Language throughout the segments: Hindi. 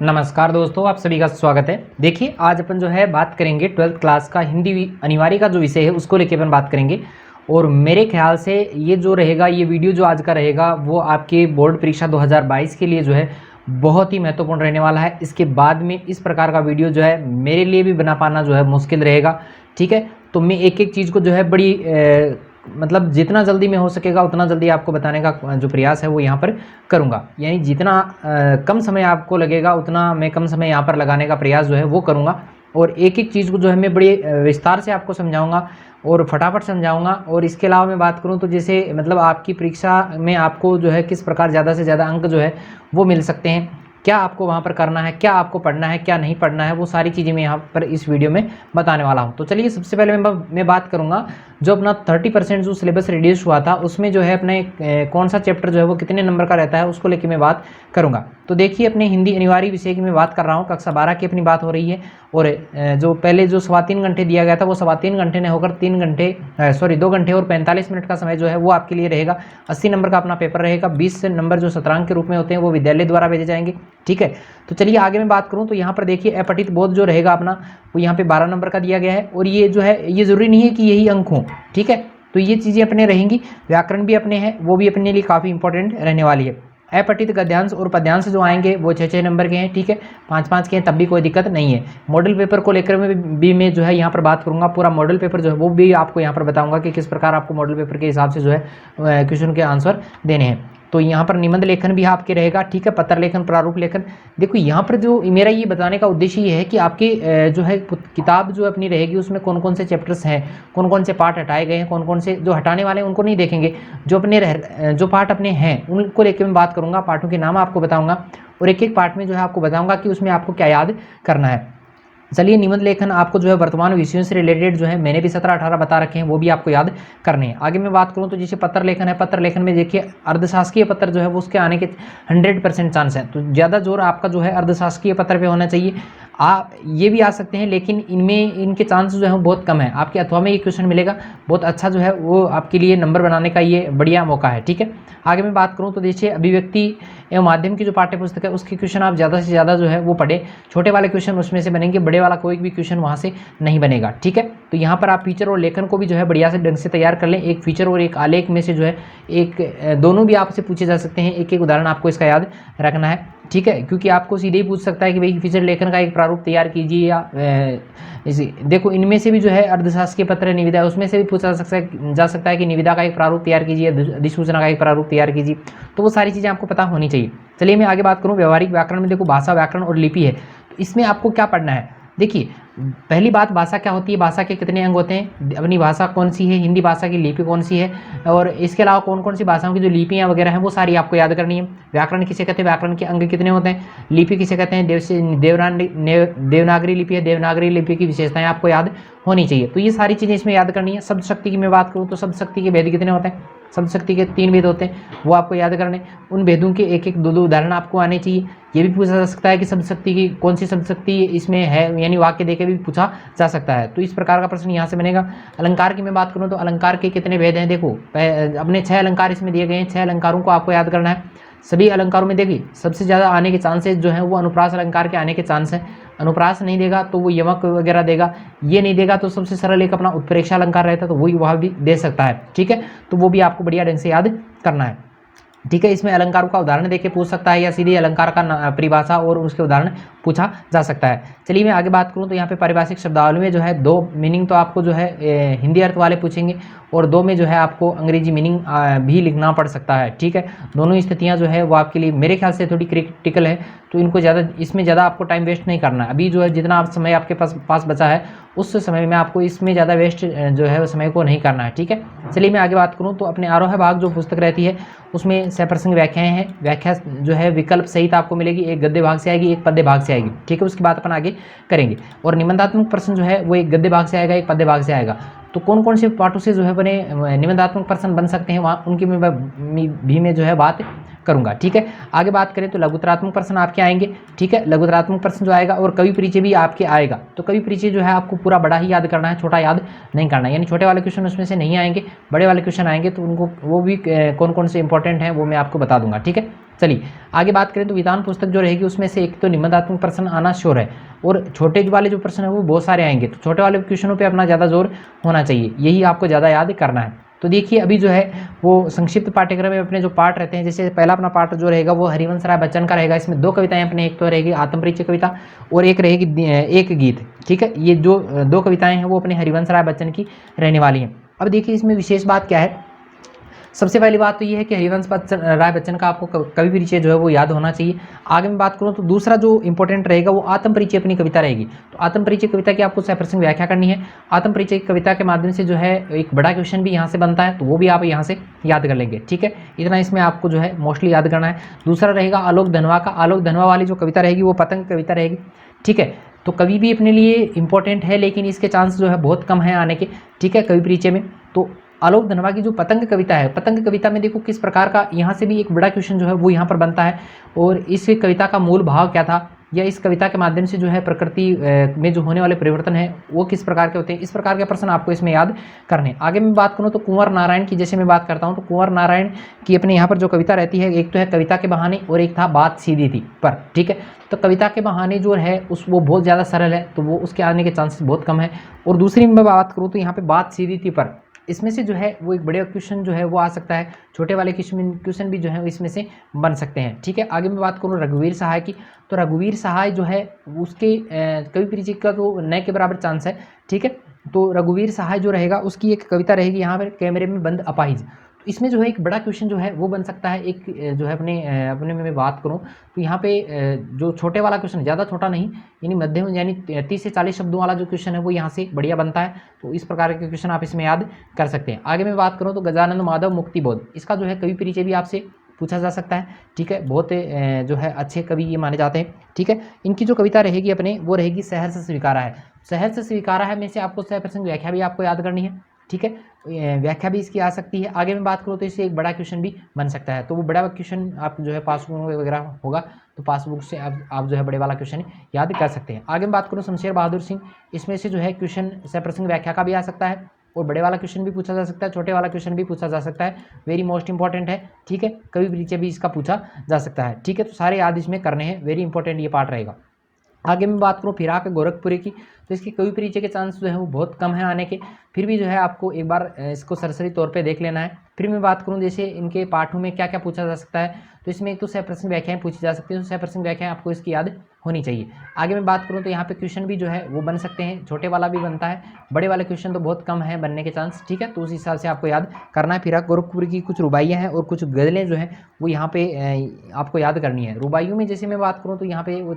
नमस्कार दोस्तों, आप सभी का स्वागत है। देखिए, आज अपन जो है बात करेंगे 12th क्लास का हिंदी अनिवार्य का जो विषय है उसको लेके अपन बात करेंगे। और मेरे ख्याल से ये जो रहेगा, ये वीडियो जो आज का रहेगा वो आपके बोर्ड परीक्षा 2022 के लिए जो है बहुत ही महत्वपूर्ण रहने वाला है। इसके बाद में इस प्रकार का वीडियो जो है मेरे लिए भी बना पाना जो है मुश्किल रहेगा। ठीक है, तो मैं एक एक चीज़ को जो है बड़ी मतलब जितना जल्दी में हो सकेगा उतना जल्दी आपको बताने का जो प्रयास है वो यहाँ पर करूँगा। यानी जितना कम समय आपको लगेगा उतना मैं कम समय यहाँ पर लगाने का प्रयास जो है वो करूँगा। और एक एक चीज़ को जो है मैं बड़ी विस्तार से आपको समझाऊंगा और फटाफट समझाऊंगा। और इसके अलावा मैं बात करूँ तो जैसे मतलब आपकी परीक्षा में आपको जो है किस प्रकार ज़्यादा से ज़्यादा अंक जो है वो मिल सकते हैं, क्या आपको वहाँ पर करना है, क्या आपको पढ़ना है, क्या नहीं पढ़ना है, वो सारी चीज़ें मैं यहाँ पर इस वीडियो में बताने वाला हूँ। तो चलिए, सबसे पहले मैं बात करूँगा जो अपना 30% जो सिलेबस रिड्यूस हुआ था उसमें जो है अपने कौन सा चैप्टर जो है वो कितने नंबर का रहता है उसको लेकर मैं बात करूँगा। तो देखिए, अपने हिंदी अनिवार्य विषय की मैं बात कर रहा हूँ, कक्षा 12 की अपनी बात हो रही है। और जो पहले जो 3.25 घंटे दिया गया था वो 3.25 घंटे ने होकर 2 घंटे और 45 मिनट का समय जो है वो आपके लिए रहेगा। 80 नंबर का अपना पेपर रहेगा। 20 नंबर जो शतरंग के रूप में होते हैं वो विद्यालय द्वारा भेजे जाएंगे। ठीक है, तो चलिए आगे मैं बात करूं तो यहाँ पर देखिए, अपठित बोध जो रहेगा अपना वो यहाँ पे 12 नंबर का दिया गया है। और ये जो है ये ज़रूरी नहीं है कि यही अंक हों। ठीक है, तो ये चीज़ें अपने रहेंगी। व्याकरण भी अपने हैं, वो भी अपने लिए काफ़ी इंपॉर्टेंट रहने वाली है। अपठित गद्यांश और पद्यांश जो आएंगे वो 6-6 नंबर के हैं। ठीक है, 5-5 के हैं, तब भी कोई दिक्कत नहीं है। मॉडल पेपर को लेकर भी मैं जो है यहाँ पर बात करूँगा। पूरा मॉडल पेपर जो है वो भी आपको यहाँ पर बताऊँगा कि किस प्रकार आपको मॉडल पेपर के हिसाब से जो है क्वेश्चन के आंसर देने हैं। तो यहाँ पर निबंध लेखन भी आपके रहेगा। ठीक है, पत्र लेखन, प्रारूप लेखन। देखो, यहाँ पर जो मेरा ये बताने का उद्देश्य ये है कि आपकी जो है किताब जो अपनी रहेगी उसमें कौन कौन से चैप्टर्स हैं, कौन कौन से पार्ट हटाए गए हैं, कौन कौन से जो हटाने वाले हैं उनको नहीं देखेंगे। जो जो पार्ट अपने हैं उनको लेकर मैं बात करूँगा, पार्टों के नाम आपको बताऊँगा और एक एक पार्ट में जो है आपको बताऊँगा कि उसमें आपको क्या याद करना है। चलिए, निबंध लेखन आपको जो है वर्तमान विषयों से रिलेटेड जो है मैंने भी 17-18 बता रखे हैं, वो भी आपको याद करने हैं। आगे मैं बात करूं तो जैसे पत्र लेखन है, पत्र लेखन में देखिए अर्धशासकीय पत्र जो है वो उसके आने के 100% चांस है। तो ज़्यादा जोर आपका जो है अर्धशासकीय पत्र पे होना चाहिए। आप ये भी आ सकते हैं लेकिन इनमें इनके चांस जो है वो बहुत कम है। आपके अथवा में ये क्वेश्चन मिलेगा, बहुत अच्छा जो है वो आपके लिए नंबर बनाने का ये बढ़िया मौका है। ठीक है, आगे मैं बात करूँ तो देखिए, अभिव्यक्ति एवं माध्यम की जो पाठ्य पुस्तक है उसके क्वेश्चन आप ज़्यादा से ज़्यादा जो है वो पढ़े। छोटे वाले क्वेश्चन उसमें से बनेंगे, बड़े वाला कोई भी क्वेश्चन वहाँ से नहीं बनेगा। ठीक है, तो यहाँ पर आप फीचर और लेखन को भी जो है बढ़िया से ढंग से तैयार कर लें। एक फीचर और एक आलेख में से जो है दोनों भी आपसे पूछे जा सकते हैं। एक एक उदाहरण आपको इसका याद रखना है। ठीक है, क्योंकि आपको सीधे ही पूछ सकता है कि भाई फीचर लेखन का एक प्रारूप तैयार कीजिए, या देखो इनमें से भी जो है अर्थशास्त्र पत्र निविदा है उसमें से भी पूछा जा सकता है कि निविदा का एक प्रारूप तैयार कीजिए, अधिसूचना का एक प्रारूप तैयार कीजिए। तो वो सारी चीज़ें आपको पता होनी चाहिए। चलिए मैं आगे बात करूँ। व्यवहारिक व्याकरण में देखो भाषा, व्याकरण और लिपि है, तो इसमें आपको क्या पढ़ना है। देखिए, पहली बात, भाषा क्या होती है, भाषा के कितने अंग होते हैं, अपनी भाषा कौन सी है, हिंदी भाषा की लिपि कौन सी है, और इसके अलावा कौन कौन सी भाषाओं की जो लिपियाँ वगैरह हैं वो सारी आपको याद करनी है। व्याकरण किसे कहते हैं, व्याकरण के अंग कितने होते हैं, लिपि किसे कहते हैं, देवनागरी लिपि है, देवनागरी लिपि की विशेषताएं आपको याद होनी चाहिए। तो ये सारी चीज़ें इसमें याद करनी है। शब्द शक्ति की मैं बात करूँ तो शब्द शक्ति के भेद कितने होते हैं, शब्द शक्ति के 3 भेद होते हैं, वो आपको याद करने। उन भेदों के एक एक दो उदाहरण आपको आने चाहिए। ये भी पूछा जा सकता है कि शब्द शक्ति की कौन सी शब्द शक्ति इसमें है, यानी वाक्य देके भी पूछा जा सकता है। तो इस प्रकार का प्रश्न यहाँ से बनेगा। अलंकार की मैं बात करूँ तो अलंकार के कितने भेद हैं, देखो अपने 6 अलंकार इसमें दिए गए हैं। 6 अलंकारों को आपको याद करना है। सभी अलंकारों में देखिए सबसे ज़्यादा आने के चांसेस जो हैं वो अनुप्रास अलंकार के आने के चांस हैं। अनुप्रास नहीं देगा तो वो यमक वगैरह देगा, ये नहीं देगा तो सबसे सरल एक अपना उत्प्रेक्षा अलंकार रहता है, तो वही वह भी दे सकता है। ठीक है, तो वो भी आपको बढ़िया ढंग से याद करना है। ठीक है, इसमें अलंकारों का उदाहरण देके पूछ सकता है या सीधे अलंकार का परिभाषा और उसके उदाहरण पूछा जा सकता है। चलिए मैं आगे बात करूं तो यहाँ पे पारिभाषिक शब्दावली में जो है 2 मीनिंग तो आपको जो है हिंदी अर्थ वाले पूछेंगे और 2 में जो है आपको अंग्रेजी मीनिंग भी लिखना पड़ सकता है। ठीक है, दोनों स्थितियाँ जो है वो आपके लिए मेरे ख्याल से थोड़ी क्रिटिकल है, तो इनको इसमें ज़्यादा आपको टाइम वेस्ट नहीं करना है। अभी जो है जितना आप समय आपके पास बचा है उस समय में आपको इसमें ज़्यादा वेस्ट जो है समय को नहीं करना है। ठीक है, चलिए मैं आगे बात करूँ तो अपने आरोह भाग जो पुस्तक रहती है उसमें सप्रसंग व्याख्याएं हैं। व्याख्या जो है विकल्प सहित आपको मिलेगी, एक गद्य भाग से आएगी, एक पद्य भाग से आएगी। ठीक है, उसकी बात अपन आगे करेंगे। और निबंधात्मक प्रश्न जो है वो एक गद्य भाग से आएगा, एक पद्य भाग से आएगा। तो कौन कौन से पाठों से जो है बने निबंधात्मक प्रश्न बन सकते हैं वहाँ उनकी भी मैं जो है बात करूँगा। ठीक है, आगे बात करें तो लघुतरात्मक प्रश्न आपके आएंगे। ठीक है, लघुतरात्मक प्रश्न जो आएगा और कवि परिचय भी आपके आएगा। तो कवि परिचय जो है आपको पूरा बड़ा ही याद करना है, छोटा याद नहीं करना है, यानी छोटे वाले क्वेश्चन उसमें से नहीं आएंगे, बड़े वाले क्वेश्चन आएंगे तो उनको वो भी कौन कौन से इंपॉर्टेंट हैं वो मैं आपको बता दूंगा। ठीक है, चलिए आगे बात करें तो विधान पुस्तक जो रहेगी उसमें से एक तो निबंधात्मक प्रश्न आना श्योर है, और छोटे वाले जो प्रश्न है वो बहुत सारे आएंगे, तो छोटे वाले क्वेश्चनों पे अपना ज़्यादा जोर होना चाहिए, यही आपको ज़्यादा याद करना है। तो देखिए अभी जो है वो संक्षिप्त पाठ्यक्रम में अपने जो पार्ट रहते हैं, जैसे पहला अपना पार्ट जो रहेगा वो हरिवंश राय बच्चन का रहेगा। इसमें 2 कविताएं अपने, एक तो रहेगी आत्म परिचय कविता और एक रहेगी एक गीत। ठीक है, ये जो 2 कविताएं हैं वो अपने हरिवंश राय बच्चन की रहने वाली हैं। अब देखिए इसमें विशेष बात क्या है, सबसे पहली बात तो ये है कि हरिवंश राय बच्चन का आपको कवि परिचय जो है वो याद होना चाहिए। आगे मैं बात करूँ तो दूसरा जो इंपॉर्टेंट रहेगा वो आत्म परिचय अपनी कविता रहेगी। तो आत्म परिचय कविता की आपको सप्रसंग व्याख्या करनी है। आत्म परिचय कविता के माध्यम से जो है एक बड़ा क्वेश्चन भी यहाँ से बनता है, तो वो भी आप यहाँ से याद कर लेंगे। ठीक है, इतना इसमें आपको जो है मोस्टली याद करना है। दूसरा रहेगा आलोक धनवा का। आलोक धनवा वाली जो कविता रहेगी वो पतंग कविता रहेगी। ठीक है, तो कवि भी अपने लिए इंपॉर्टेंट है, लेकिन इसके चांस जो है बहुत कम है आने के। ठीक है, कवि परिचय में तो आलोक धनवा की जो पतंग कविता है, पतंग कविता में देखो किस प्रकार का यहाँ से भी एक बड़ा क्वेश्चन जो है वो यहाँ पर बनता है, और इस कविता का मूल भाव क्या था, या इस कविता के माध्यम से जो है प्रकृति में जो होने वाले परिवर्तन है वो किस प्रकार के होते हैं, इस प्रकार के प्रश्न आपको इसमें याद करने। आगे मैं बात करूँ तो कुंवर नारायण की, जैसे मैं बात करता हूँ तो कुंवर नारायण की अपने यहाँ पर जो कविता रहती है, एक तो है कविता के बहाने और एक था बात सीधी थी पर। ठीक है, तो कविता के बहाने जो है उस वो बहुत ज़्यादा सरल है, तो वो उसके आने के चांसेस बहुत कम है। और दूसरी मैं बात करूँ तो यहाँ पर बात सीधी थी पर, इसमें से जो है वो एक बड़े क्वेश्चन जो है वो आ सकता है, छोटे वाले क्वेश्चन भी जो है इसमें से बन सकते हैं। ठीक है, आगे मैं बात करूँ रघुवीर सहाय की, तो रघुवीर सहाय जो है उसके कवि परिचय का तो न के बराबर चांस है। ठीक है, तो रघुवीर सहाय जो रहेगा उसकी एक कविता रहेगी यहाँ पर कैमरे में बंद अपाहिज। तो इसमें जो है एक बड़ा क्वेश्चन जो है वो बन सकता है। एक जो है अपने में मैं बात करूँ तो यहाँ पे जो छोटे वाला क्वेश्चन, ज़्यादा छोटा नहीं यानी मध्यम, यानी 30 से 40 शब्दों वाला जो क्वेश्चन है वो यहाँ से बढ़िया बनता है। तो इस प्रकार के क्वेश्चन आप इसमें याद कर सकते हैं। आगे मैं बात करूँ तो गजानंद माधव मुक्तिबोध, इसका जो है कवि परिचय भी आपसे पूछा जा सकता है। ठीक है, बहुत जो है अच्छे कवि ये माने जाते हैं। ठीक है, इनकी जो कविता रहेगी अपने वो रहेगी सहर्ष स्वीकारा है। सहर्ष स्वीकारा है में से आपको 100% व्याख्या भी आपको याद करनी है। ठीक है, व्याख्या भी इसकी आ सकती है। आगे मैं बात करूँ तो इससे एक बड़ा क्वेश्चन भी बन सकता है, तो वो बड़ा क्वेश्चन आप जो है पासबुक वगैरह होगा तो पासबुक से आप जो है बड़े वाला क्वेश्चन याद कर सकते हैं। आगे मैं बात करूँ शमशेर बहादुर सिंह, इसमें से जो है क्वेश्चन सप्रसंग व्याख्या का भी आ सकता है, और बड़े वाला क्वेश्चन भी पूछा जा सकता है, छोटे वाला क्वेश्चन भी पूछा जा सकता है। वेरी मोस्ट इंपॉर्टेंट है। ठीक है, कवि परिचय भी इसका पूछा जा सकता है। ठीक है, तो सारे याद इसमें करने हैं, वेरी इंपॉर्टेंट ये पार्ट रहेगा। आगे मैं बात करूँ फिराक गोरखपुरी की, तो इसके कवि परिचय के चांस जो है वो बहुत कम है आने के, फिर भी जो है आपको एक बार इसको सरसरी तौर पे देख लेना है। फिर मैं बात करूँ जैसे इनके पाठों में क्या क्या पूछा जा सकता है, तो इसमें एक तो 100% व्याख्याएं पूछी जा सकती है, तो 100% व्याख्याएं आपको इसकी याद होनी चाहिए। आगे मैं बात करूँ तो यहाँ पे क्वेश्चन भी जो है वो बन सकते हैं, छोटे वाला भी बनता है, बड़े वाले क्वेश्चन तो बहुत कम है बनने के चांस। ठीक है, तो उस हिसाब से आपको याद करना है। फिराक गोरखपुरी की कुछ रुबाइयाँ हैं और कुछ गज़लें जो हैं वो यहाँ पे आपको याद करनी है। रुबाइयों में जैसे मैं बात करूँ तो यहाँ पे वो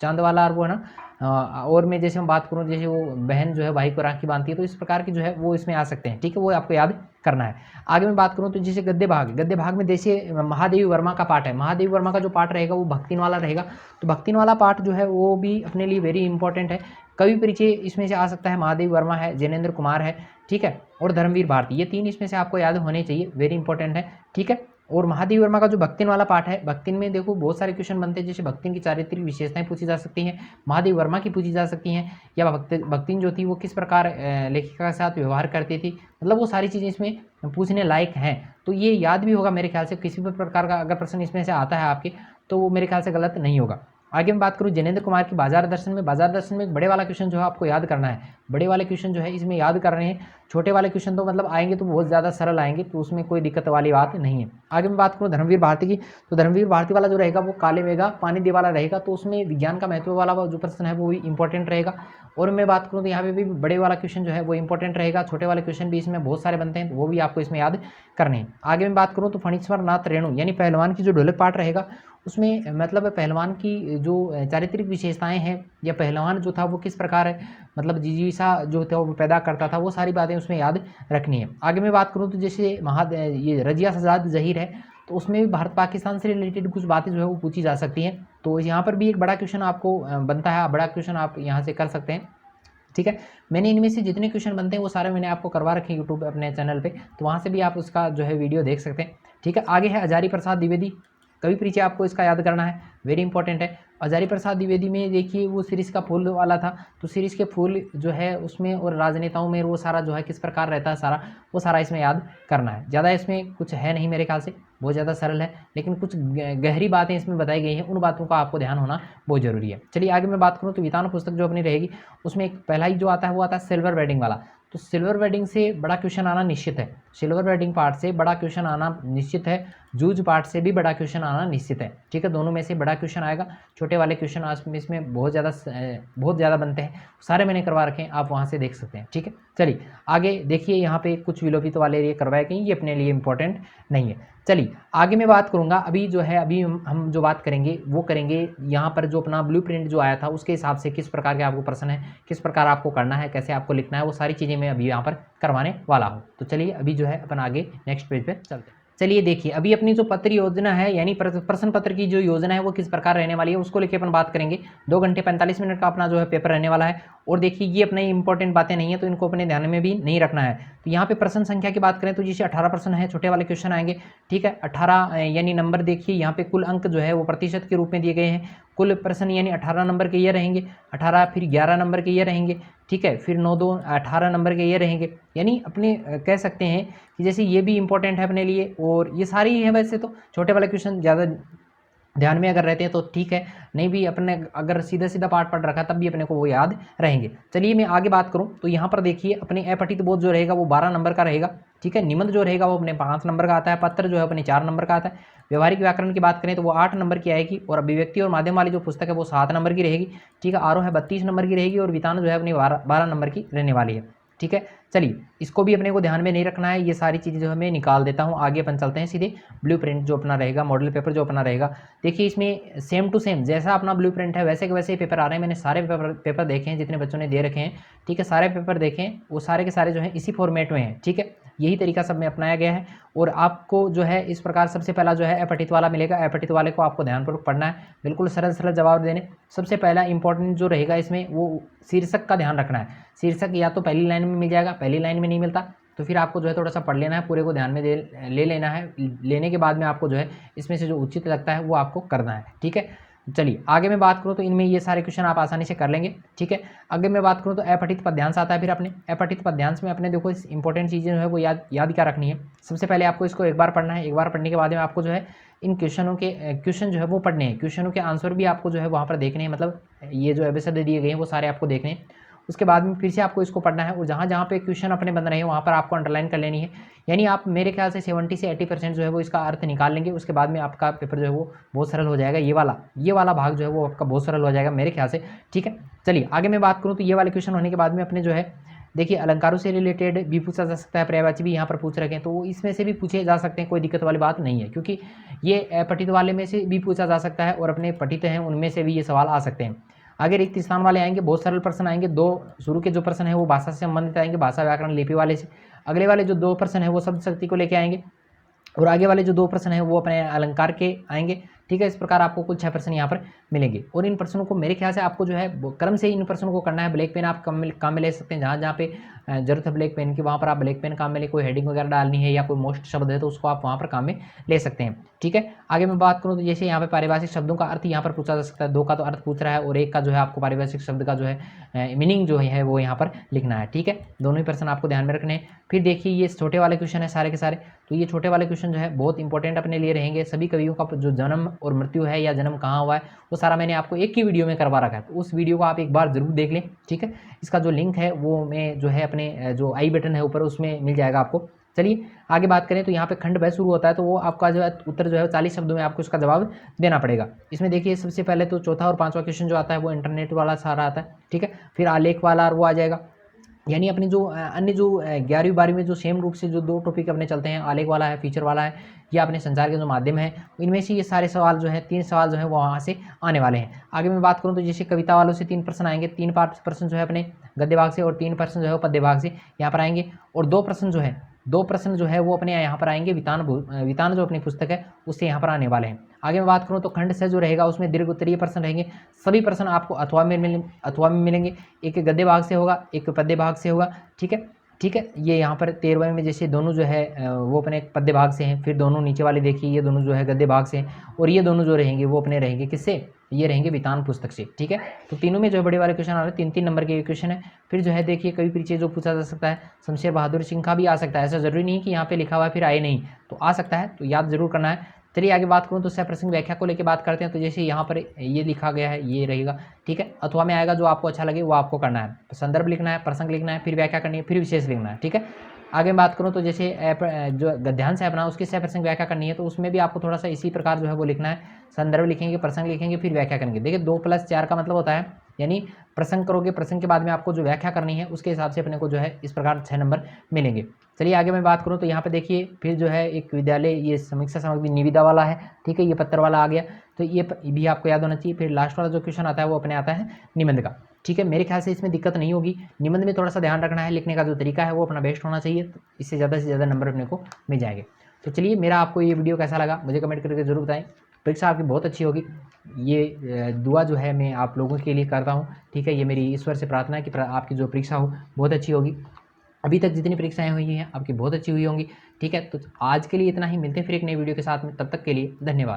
चांद वाला और वो है ना, और मैं जैसे हम बात करूँ जैसे वो बहन जो है भाई को राखी बांधती है, तो इस प्रकार की जो है वो इसमें आ सकते हैं। ठीक है, वो आपको याद करना है। आगे मैं बात करूँ तो जैसे गद्य भाग में जैसे महादेवी वर्मा का पाठ है, महादेवी वर्मा का जो पाठ रहेगा वो भक्तिन वाला रहेगा, तो भक्तिन वाला पाठ जो है वो भी अपने लिए वेरी इंपॉर्टेंट है। कवि परिचय इसमें से आ सकता है, महादेवी वर्मा है, जैनेन्द्र कुमार है, ठीक है, और धर्मवीर भारती, ये 3 इसमें से आपको याद होने चाहिए, वेरी इंपॉर्टेंट है। ठीक है, और महादेवी वर्मा का जो भक्तिन वाला पाठ है, भक्तिन में देखो बहुत सारे क्वेश्चन बनते हैं, जैसे भक्तिन की चारित्रिक विशेषताएं पूछी जा सकती हैं, महादेवी वर्मा की पूछी जा सकती हैं, या भक्तिन जो थी वो किस प्रकार लेखिका के साथ व्यवहार करती थी, मतलब वो सारी चीज़ें इसमें पूछने लायक हैं। तो ये याद भी होगा मेरे ख्याल से, किसी भी प्रकार का अगर प्रश्न इसमें से आता है आपके तो वो मेरे ख्याल से गलत नहीं होगा। आगे मैं बात करूँ जैनेन्द्र कुमार की बाजार दर्शन में एक बड़े वाला क्वेश्चन जो है आपको याद करना है, बड़े वाले क्वेश्चन जो है इसमें याद कर रहे हैं, छोटे वाले क्वेश्चन तो मतलब आएंगे तो बहुत ज़्यादा सरल आएंगे, तो उसमें कोई दिक्कत वाली बात नहीं है। आगे मैं बात करूँ धर्मवीर भारती की, तो धर्मवीर भारती वाला जो रहेगा वो काले मेघा पानी दे वाला रहेगा, तो उसमें विज्ञान का महत्व वाला जो प्रश्न है वो भी इंपॉर्टेंट रहेगा। और मैं बात करूँ तो यहाँ पे भी बड़े वाला क्वेश्चन जो है वो इंपॉर्टेंट रहेगा, छोटे वाले क्वेश्चन भी इसमें बहुत सारे बनते हैं, तो वो भी आपको इसमें याद करने हैं। आगे मैं बात करूँ तो फणीश्वर नाथ रेणु यानी पहलवान की जो ढोलक पाठ रहेगा, उसमें मतलब पहलवान की जो चारित्रिक विशेषताएं हैं, या पहलवान जो था वो किस प्रकार है, मतलब जिजीविसा जो था वो पैदा करता था, वो सारी बातें उसमें याद रखनी है। आगे मैं बात करूँ तो जैसे ये रजिया सजाद जहीर है, तो उसमें भी भारत पाकिस्तान से रिलेटेड कुछ बातें जो है वो पूछी जा सकती हैं, तो यहाँ पर भी एक बड़ा क्वेश्चन आपको बनता है, बड़ा क्वेश्चन आप यहाँ से कर सकते हैं। ठीक है, मैंने इनमें से जितने क्वेश्चन बनते हैं वो सारे मैंने आपको करवा रखे यूट्यूब अपने चैनल पे, तो वहाँ से भी आप उसका जो है वीडियो देख सकते हैं। ठीक है, आगे है हजारी प्रसाद द्विवेदी, कवि परिचय आपको इसका याद करना है, वेरी इंपॉर्टेंट है। हजारी प्रसाद द्विवेदी में देखिए वो सीरीज का फूल वाला था, तो सीरीज के फूल जो है उसमें और राजनेताओं में वो सारा जो है किस प्रकार रहता है सारा, वो सारा इसमें याद करना है। ज़्यादा इसमें कुछ है नहीं मेरे ख्याल से, बहुत ज़्यादा सरल है, लेकिन कुछ गहरी बातें इसमें बताई गई हैं, उन बातों का आपको ध्यान होना बहुत जरूरी है। चलिए आगे मैं बात करूँ तो वितान पुस्तक जो अपनी रहेगी उसमें एक पहला ही जो आता है वो आता है सिल्वर वेडिंग वाला। तो सिल्वर वेडिंग से बड़ा क्वेश्चन आना निश्चित है, सिल्वर वेडिंग पार्ट से बड़ा क्वेश्चन आना निश्चित है, जूझ पार्ट से भी बड़ा क्वेश्चन आना निश्चित है। ठीक है, दोनों में से बड़ा क्वेश्चन आएगा। छोटे वाले क्वेश्चन आज इसमें बहुत ज़्यादा बनते हैं, सारे मैंने करवा रखे हैं, आप वहाँ से देख सकते हैं। ठीक है, चलिए आगे देखिए, यहाँ पे कुछ विलोपित वाले ये करवाए गए, ये अपने लिए इंपॉर्टेंट नहीं है। चलिए आगे मैं बात करूँगा, अभी जो है अभी हम जो बात करेंगे वो करेंगे यहाँ पर जो अपना ब्लूप्रिंट जो आया था उसके हिसाब से किस प्रकार के आपको प्रश्न है, किस प्रकार आपको करना है, कैसे आपको लिखना है, वो सारी चीज़ें मैं अभी यहाँ पर करवाने वाला हूँ। तो चलिए अभी जो है अपन आगे नेक्स्ट पेज पे चलते हैं। चलिए देखिए, अभी अपनी जो पत्र योजना है यानी प्रश्न पत्र की जो योजना है वो किस प्रकार रहने वाली है उसको लेकर अपन बात करेंगे। 2 घंटे 45 मिनट का अपना जो है पेपर रहने वाला है। और देखिए ये अपने इंपॉर्टेंट बातें नहीं है तो इनको अपने ध्यान में भी नहीं रखना है। तो यहाँ पे प्रश्न संख्या की बात करें तो जैसे 18 प्रश्न है, छोटे वाले क्वेश्चन आएंगे। ठीक है, 18 यानी नंबर देखिए यहाँ पे कुल अंक जो है वो प्रतिशत के रूप में दिए गए हैं। कुल प्रश्न यानी 18 नंबर के ये रहेंगे, 18 फिर 11 नंबर के ये रहेंगे। ठीक है, फिर 9 2 18 नंबर के ये रहेंगे। यानी अपने कह सकते हैं कि जैसे ये भी इंपॉर्टेंट है अपने लिए, और ये सारी ही है। वैसे तो छोटे वाले क्वेश्चन ज़्यादा ध्यान में अगर रहते हैं तो ठीक है, नहीं भी अपने अगर सीधा सीधा पाठ पढ़ रखा तब भी अपने को वो याद रहेंगे। चलिए मैं आगे बात करूं तो यहाँ पर देखिए अपने अपठित बोध जो रहेगा वो 12 नंबर का रहेगा। ठीक है, निबंध जो रहेगा वो अपने 5 नंबर का आता है, पत्र जो है अपने 4 नंबर का आता है। व्यवहारिक व्याकरण की बात करें तो वो 8 नंबर की आएगी, और अभिव्यक्ति और माध्यम वाली जो पुस्तक है वो 7 नंबर की रहेगी। ठीक है, आरोह है 32 नंबर की रहेगी, और वितान जो है अपनी 12 नंबर की रहने वाली है। ठीक है, चलिए इसको भी अपने को ध्यान में नहीं रखना है, ये सारी चीज़ें जो है मैं निकाल देता हूँ। आगे अपन चलते हैं सीधे ब्लूप्रिंट जो अपना रहेगा, मॉडल पेपर जो अपना रहेगा। देखिए इसमें सेम टू सेम जैसा अपना ब्लूप्रिंट है वैसे के वैसे ही पेपर आ रहे हैं। मैंने सारे पेपर देखे हैं जितने बच्चों ने दे रखे हैं। ठीक है, सारे पेपर देखें, वो सारे के सारे जो है इसी फॉर्मेट में हैं। ठीक है, यही तरीका सब में अपनाया गया है। और आपको जो है इस प्रकार सबसे पहला जो है अपठित वाला मिलेगा। अपठित वाले को आपको ध्यानपूर्वक पढ़ना है, बिल्कुल सरल सरल जवाब देने। सबसे पहला इंपॉर्टेंट जो रहेगा इसमें वो शीर्षक का ध्यान रखना है। शीर्षक या तो पहली लाइन में मिल जाएगा, पहली लाइन में नहीं मिलता तो फिर आपको जो है थोड़ा सा पढ़ लेना है, पूरे को ध्यान में ले लेना है। लेने के बाद में आपको जो है इसमें से जो उचित लगता है वो आपको करना है। ठीक है, चलिए आगे मैं बात करूँ तो इनमें ये सारे क्वेश्चन आप आसानी से कर लेंगे। ठीक है, आगे मैं बात करूँ तो अपठित पद्यांश आता है। फिर अपने अपठित पद्यांश में अपने देखो इस इंपॉर्टेंट चीज़ें जो है वो याद क्या रखनी है। सबसे पहले आपको इसको एक बार पढ़ना है, एक बार पढ़ने के बाद में आपको जो है इन क्वेश्चन जो है वो पढ़ने हैं, क्वेश्चनों के आंसर भी आपको जो है वहाँ पर देखने हैं, मतलब ये जो एबीसीडी दिए गए हैं वो सारे आपको देखने हैं। उसके बाद में फिर से आपको इसको पढ़ना है, और जहाँ जहाँ पे क्वेश्चन अपने बन रहे हैं वहाँ पर आपको अंडरलाइन कर लेनी है। यानी आप मेरे ख्याल से 70 से 80% जो है वो इसका अर्थ निकाल लेंगे। उसके बाद में आपका पेपर जो है वो बहुत सरल हो जाएगा। ये वाला भाग जो है वो आपका बहुत सरल हो जाएगा मेरे ख्याल से। ठीक है, चलिए आगे मैं बात करूँ तो ये वाले क्वेश्चन होने के बाद में अपने जो है देखिए अलंकारों से रिलेटेड भी पूछा जा सकता है, पर्यायवाची भी यहाँ पर पूछ रखे हैं, तो इसमें से भी पूछे जा सकते हैं, कोई दिक्कत वाली बात नहीं है, क्योंकि ये पठित वाले में से भी पूछा जा सकता है और अपने पठित हैं उनमें से भी ये सवाल आ सकते हैं। आगे रिक्त स्थान वाले आएंगे, बहुत सरल प्रश्न आएंगे। 2 शुरू के जो प्रश्न है वो भाषा से संबंधित आएंगे, भाषा व्याकरण लिपि वाले से। अगले वाले जो 2 प्रश्न है वो शब्द शक्ति को लेके आएंगे, और आगे वाले जो 2 प्रश्न है वो अपने अलंकार के आएंगे। ठीक है, इस प्रकार आपको कुल 6 प्रश्न यहाँ पर मिलेंगे। और इन प्रश्नों को मेरे ख्याल से आपको जो है क्रम से इन प्रश्नों को करना है। ब्लैक पेन आप काम में ले सकते हैं, जहाँ जहाँ पे जरूरत है ब्लैक पेन की वहाँ पर आप ब्लैक पेन काम में ले। कोई हेडिंग वगैरह डालनी है या कोई मोस्ट शब्द है तो उसको आप वहाँ पर काम में ले सकते हैं। ठीक है, आगे मैं बात करूँ तो जैसे यहाँ पे पारिभाषिक शब्दों का अर्थ यहाँ पर पूछा जा सकता है। 2 का तो अर्थ पूछ रहा है और 1 का जो है आपको पारिभाषिक शब्द का जो है मीनिंग जो है वो यहाँ पर लिखना है। ठीक है, दोनों ही प्रश्न आपको ध्यान में रखने हैं। फिर देखिए ये छोटे वाले क्वेश्चन है सारे के सारे, तो ये छोटे वाले क्वेश्चन जो है बहुत इंपॉर्टेंट अपने लिए रहेंगे। सभी कवियों का जो जन्म और मृत्यु है या जन्म कहाँ हुआ है वो सारा मैंने आपको एक ही वीडियो में करवा रखा है, तो उस वीडियो को आप एक बार जरूर देख लें। ठीक है, इसका जो लिंक है वो मैं जो है अपने जो आई बटन है ऊपर उसमें मिल जाएगा आपको। चलिए आगे बात करें तो यहाँ पे खंड ब शुरू होता है, तो वो आपका जो है उत्तर जो है 40 शब्दों में आपको इसका जवाब देना पड़ेगा। इसमें देखिए सबसे पहले तो चौथा और 5वां क्वेश्चन जो आता है वो इंटरनेट वाला सारा आता है। ठीक है, फिर आलेख वाला और वो आ जाएगा। यानी अपनी जो अन्य जो 11वीं 12वीं में जो सेम रूप से जो 2 टॉपिक अपने चलते हैं, आलेख वाला है, फीचर वाला है, या अपने संचार के जो माध्यम है, इनमें से ये सारे सवाल जो है 3 सवाल जो है वो वहाँ से आने वाले हैं। आगे मैं बात करूँ तो जैसे कविता वालों से 3 प्रश्न आएंगे, 3 प्रश्न जो है अपने गद्य भाग से और 3 प्रश्न जो है पद्य भाग से यहाँ पर आएंगे, और 2 प्रश्न जो है वो अपने यहाँ पर आएंगे वितान जो अपनी पुस्तक है उससे यहाँ पर आने वाले हैं। आगे मैं बात करूँ तो खंड से जो रहेगा उसमें दीर्घ उत्तरीय प्रश्न रहेंगे। सभी प्रश्न आपको अथवा में मिलेंगे, एक गद्य भाग से होगा, एक पद्य भाग से होगा। ठीक है, ठीक है। ये यहाँ पर 13वें में जैसे दोनों जो है वो अपने पद्य भाग से हैं, फिर दोनों नीचे वाले देखिए ये दोनों जो है गद्य भाग से हैं, और ये दोनों जो रहेंगे वो अपने रहेंगे किससे, ये रहेंगे वितान पुस्तक से। ठीक है, तो तीनों में जो है बड़े वाले क्वेश्चन आ रहे हैं, 3-3 नंबर के क्वेश्चन है। फिर जो है देखिए कभी पीछे जो पूछा जा सकता है, शमशेर बहादुर सिंह का भी आ सकता है, ऐसा जरूरी नहीं कि यहाँ पे लिखा हुआ है फिर आए नहीं, तो आ सकता है, तो याद जरूर करना है। चलिए आगे बात करूँ तो सहप्रसंग व्याख्या को लेकर बात करते हैं। तो जैसे यहाँ पर ये लिखा गया है ये रहेगा, ठीक है। अथवा में आएगा जो आपको अच्छा लगे वो आपको करना है, संदर्भ लिखना है, प्रसंग लिखना है, फिर व्याख्या करनी है, फिर विशेष लिखना है। ठीक है, आगे बात करूँ तो जैसे जो गद्यांश है अपना उसकी सहप्रसंग व्याख्या करनी है, तो उसमें भी आपको थोड़ा सा इसी प्रकार जो है वो लिखना है, संदर्भ लिखेंगे, प्रसंग लिखेंगे, फिर व्याख्या करेंगे। देखिए 2+4 का मतलब होता है, यानी प्रसंग करोगे, प्रसंग के बाद में आपको जो व्याख्या करनी है उसके हिसाब से अपने को जो है इस प्रकार 6 नंबर मिलेंगे। चलिए आगे मैं बात करूँ तो यहाँ पे देखिए फिर जो है एक विद्यालय ये समीक्षा सामग्री निविदा वाला है, ठीक है, ये पत्र वाला आ गया, तो ये भी आपको याद होना चाहिए। फिर लास्ट वाला जो क्वेश्चन आता है वो अपने आता है निबंध का। ठीक है, मेरे ख्याल से इसमें दिक्कत नहीं होगी। निबंध में थोड़ा सा ध्यान रखना है, लिखने का जो तरीका है वो अपना बेस्ट होना चाहिए, तो इससे ज़्यादा नंबर अपने को मिल जाएंगे। तो चलिए मेरा आपको ये वीडियो कैसा लगा मुझे कमेंट करके जरूर बताएं। परीक्षा आपकी बहुत अच्छी होगी, ये दुआ जो है मैं आप लोगों के लिए करता हूँ। ठीक है, ये मेरी ईश्वर से प्रार्थना है कि आपकी जो परीक्षा हो बहुत अच्छी होगी। अभी तक जितनी परीक्षाएं हुई हैं आपकी बहुत अच्छी हुई होंगी। ठीक है, तो आज के लिए इतना ही, मिलते हैं फिर एक नई वीडियो के साथ में, तब तक के लिए धन्यवाद।